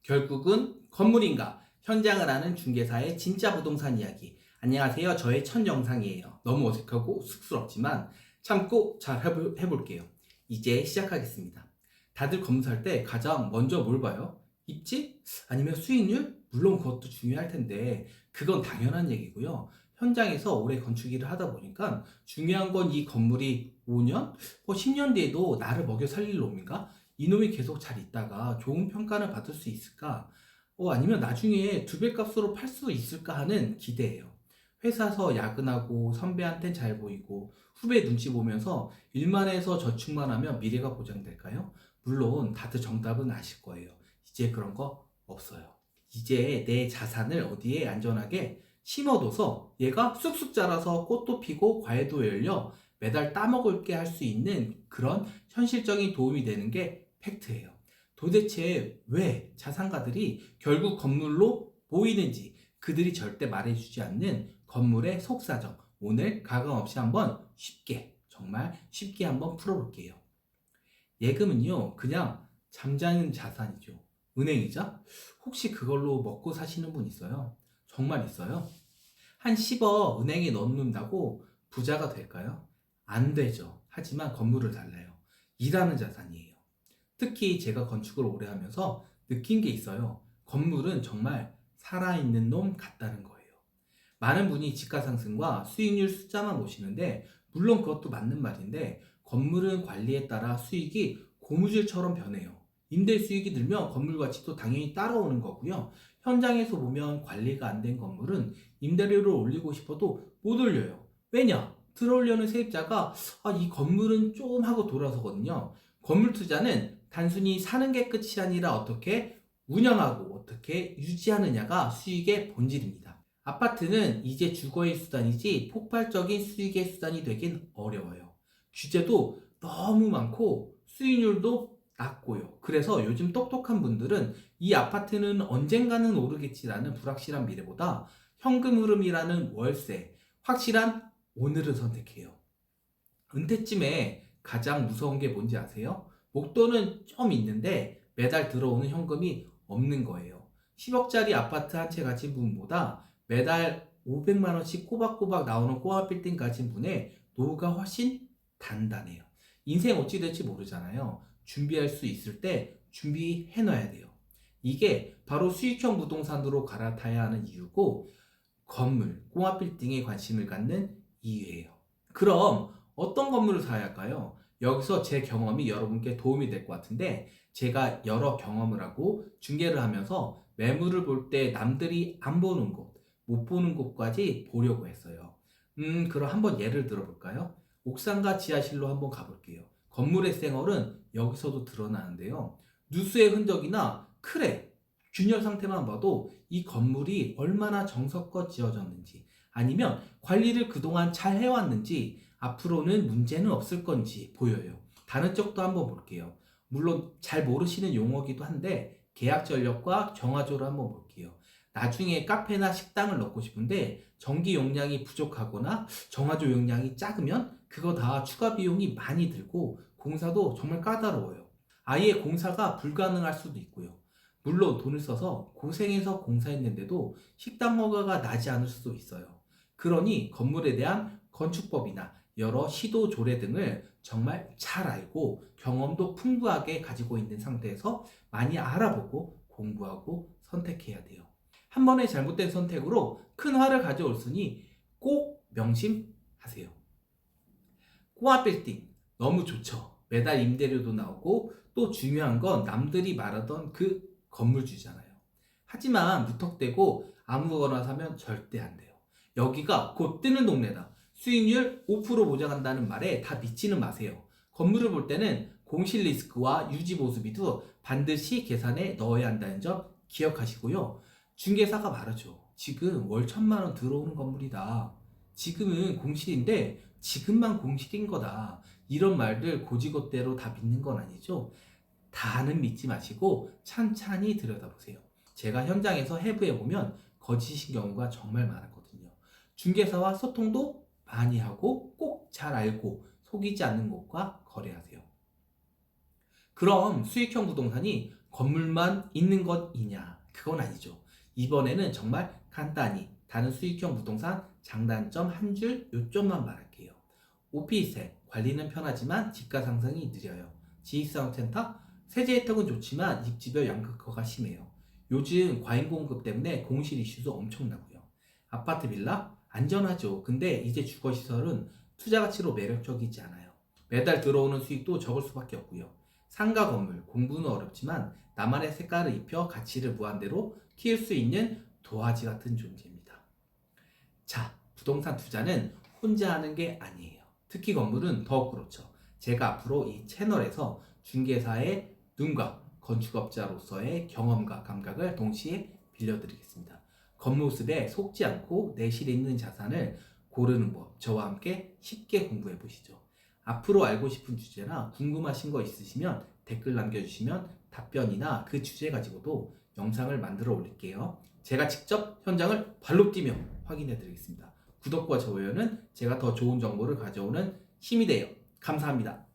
결국은 건물인가? 현장을 아는 중개사의 진짜 부동산 이야기. 안녕하세요. 저의 첫 영상이에요. 너무 어색하고 쑥스럽지만 참고 잘 해볼게요. 이제 시작하겠습니다. 다들 검사할 때 가장 먼저 뭘 봐요? 입지? 아니면 수익률? 물론 그것도 중요할 텐데 그건 당연한 얘기고요. 현장에서 오래 건축 일을 하다 보니까 중요한 건 이 건물이 5년? 10년 뒤에도 나를 먹여 살릴 놈인가? 이놈이 계속 잘 있다가 좋은 평가를 받을 수 있을까? 아니면 나중에 두 배 값으로 팔 수 있을까 하는 기대예요. 회사에서 야근하고 선배한텐 잘 보이고 후배 눈치 보면서 일만 해서 저축만 하면 미래가 보장될까요? 물론 다들 정답은 아실 거예요. 이제 그런 거 없어요. 이제 내 자산을 어디에 안전하게 심어둬서 얘가 쑥쑥 자라서 꽃도 피고 과일도 열려 매달 따먹을게 할 수 있는 그런 현실적인 도움이 되는 게 팩트예요. 도대체 왜 자산가들이 결국 건물로 모이는지 그들이 절대 말해주지 않는 건물의 속사정, 오늘 가감없이 한번 쉽게, 정말 쉽게 한번 풀어볼게요. 예금은요, 그냥 잠자는 자산이죠. 은행이자? 혹시 그걸로 먹고 사시는 분 있어요? 정말 있어요? 한 10억 은행에 넣는다고 부자가 될까요? 안 되죠. 하지만 건물을 달라요. 일하는 자산이에요. 특히 제가 건축을 오래 하면서 느낀 게 있어요. 건물은 정말 살아있는 놈 같다는 거예요. 많은 분이 지가 상승과 수익률 숫자만 보시는데, 물론 그것도 맞는 말인데, 건물은 관리에 따라 수익이 고무줄처럼 변해요. 임대 수익이 늘면 건물 가치도 당연히 따라오는 거고요. 현장에서 보면 관리가 안 된 건물은 임대료를 올리고 싶어도 못 올려요. 왜냐? 들어오려는 세입자가 이 건물은 좀 하고 돌아서거든요. 건물 투자는 단순히 사는 게 끝이 아니라 어떻게 운영하고 어떻게 유지하느냐가 수익의 본질입니다. 아파트는 이제 주거의 수단이지 폭발적인 수익의 수단이 되긴 어려워요. 규제도 너무 많고 수익률도 낮고요. 그래서 요즘 똑똑한 분들은 이 아파트는 언젠가는 오르겠지라는 불확실한 미래보다 현금 흐름이라는 월세, 확실한 오늘을 선택해요. 은퇴쯤에 가장 무서운 게 뭔지 아세요? 목돈은 좀 있는데 매달 들어오는 현금이 없는 거예요. 10억짜리 아파트 한 채 가진 분보다 매달 500만 원씩 꼬박꼬박 나오는 꼬마 빌딩 가진 분의 노후가 훨씬 단단해요. 인생 어찌 될지 모르잖아요. 준비할 수 있을 때 준비해 놔야 돼요. 이게 바로 수익형 부동산으로 갈아타야 하는 이유고, 건물, 꼬마 빌딩에 관심을 갖는 이유예요. 그럼 어떤 건물을 사야 할까요? 여기서 제 경험이 여러분께 도움이 될 것 같은데, 제가 여러 경험을 하고 중개를 하면서 매물을 볼 때 남들이 안 보는 곳, 못 보는 곳까지 보려고 했어요. 그럼 한번 예를 들어볼까요? 옥상과 지하실로 한번 가볼게요. 건물의 생얼은 여기서도 드러나는데요. 누수의 흔적이나 크랙, 균열 상태만 봐도 이 건물이 얼마나 정성껏 지어졌는지, 아니면 관리를 그동안 잘 해왔는지, 앞으로는 문제는 없을 건지 보여요. 다른 쪽도 한번 볼게요. 물론 잘 모르시는 용어기도 한데 계약 전력과 정화조를 한번 볼게요. 나중에 카페나 식당을 넣고 싶은데 전기 용량이 부족하거나 정화조 용량이 작으면 그거 다 추가 비용이 많이 들고 공사도 정말 까다로워요. 아예 공사가 불가능할 수도 있고요. 물론 돈을 써서 고생해서 공사했는데도 식당 허가가 나지 않을 수도 있어요. 그러니 건물에 대한 건축법이나 여러 시도 조례 등을 정말 잘 알고 경험도 풍부하게 가지고 있는 상태에서 많이 알아보고 공부하고 선택해야 돼요. 한 번의 잘못된 선택으로 큰 화를 가져올 으니 꼭 명심하세요. 꼬마 빌딩 너무 좋죠. 매달 임대료도 나오고 또 중요한 건 남들이 말하던 그 건물주잖아요. 하지만 무턱대고 아무거나 사면 절대 안 돼요. 여기가 곧 뜨는 동네다. 수익률 5% 보장한다는 말에 다 믿지는 마세요. 건물을 볼 때는 공실 리스크와 유지 보수비도 반드시 계산에 넣어야 한다는 점 기억하시고요. 중개사가 말하죠. 지금 월 1,000만 원 들어오는 건물이다. 지금은 공실인데 지금만 공실인 거다. 이런 말들 고지것대로 다 믿는 건 아니죠. 다는 믿지 마시고 찬찬히 들여다보세요. 제가 현장에서 해부해보면 거짓인 경우가 정말 많았거든요. 중개사와 소통도 많이 하고 꼭 잘 알고 속이지 않는 곳과 거래하세요. 그럼 수익형 부동산이 건물만 있는 것이냐? 그건 아니죠. 이번에는 정말 간단히 다른 수익형 부동산 장단점 한 줄 요점만 말할게요. 오피스텔 관리는 편하지만 집가 상승이 느려요. 지식산 센터 세제 혜택은 좋지만 입지별 양극화가 심해요. 요즘 과잉 공급 때문에 공실 이슈도 엄청나고요. 아파트 빌라 안전하죠. 근데 이제 주거시설은 투자 가치로 매력적이지 않아요. 매달 들어오는 수익도 적을 수밖에 없고요. 상가 건물 공부는 어렵지만 나만의 색깔을 입혀 가치를 무한대로 키울 수 있는 도화지 같은 존재입니다. 자, 부동산 투자는 혼자 하는 게 아니에요. 특히 건물은 더욱 그렇죠. 제가 앞으로 이 채널에서 중개사의 눈과 건축업자로서의 경험과 감각을 동시에 빌려드리겠습니다. 겉모습에 속지 않고 내실에 있는 자산을 고르는 법, 저와 함께 쉽게 공부해 보시죠. 앞으로 알고 싶은 주제나 궁금하신 거 있으시면 댓글 남겨주시면 답변이나 그 주제 가지고도 영상을 만들어 올릴게요. 제가 직접 현장을 발로 뛰며 확인해 드리겠습니다. 구독과 좋아요는 제가 더 좋은 정보를 가져오는 힘이 돼요. 감사합니다.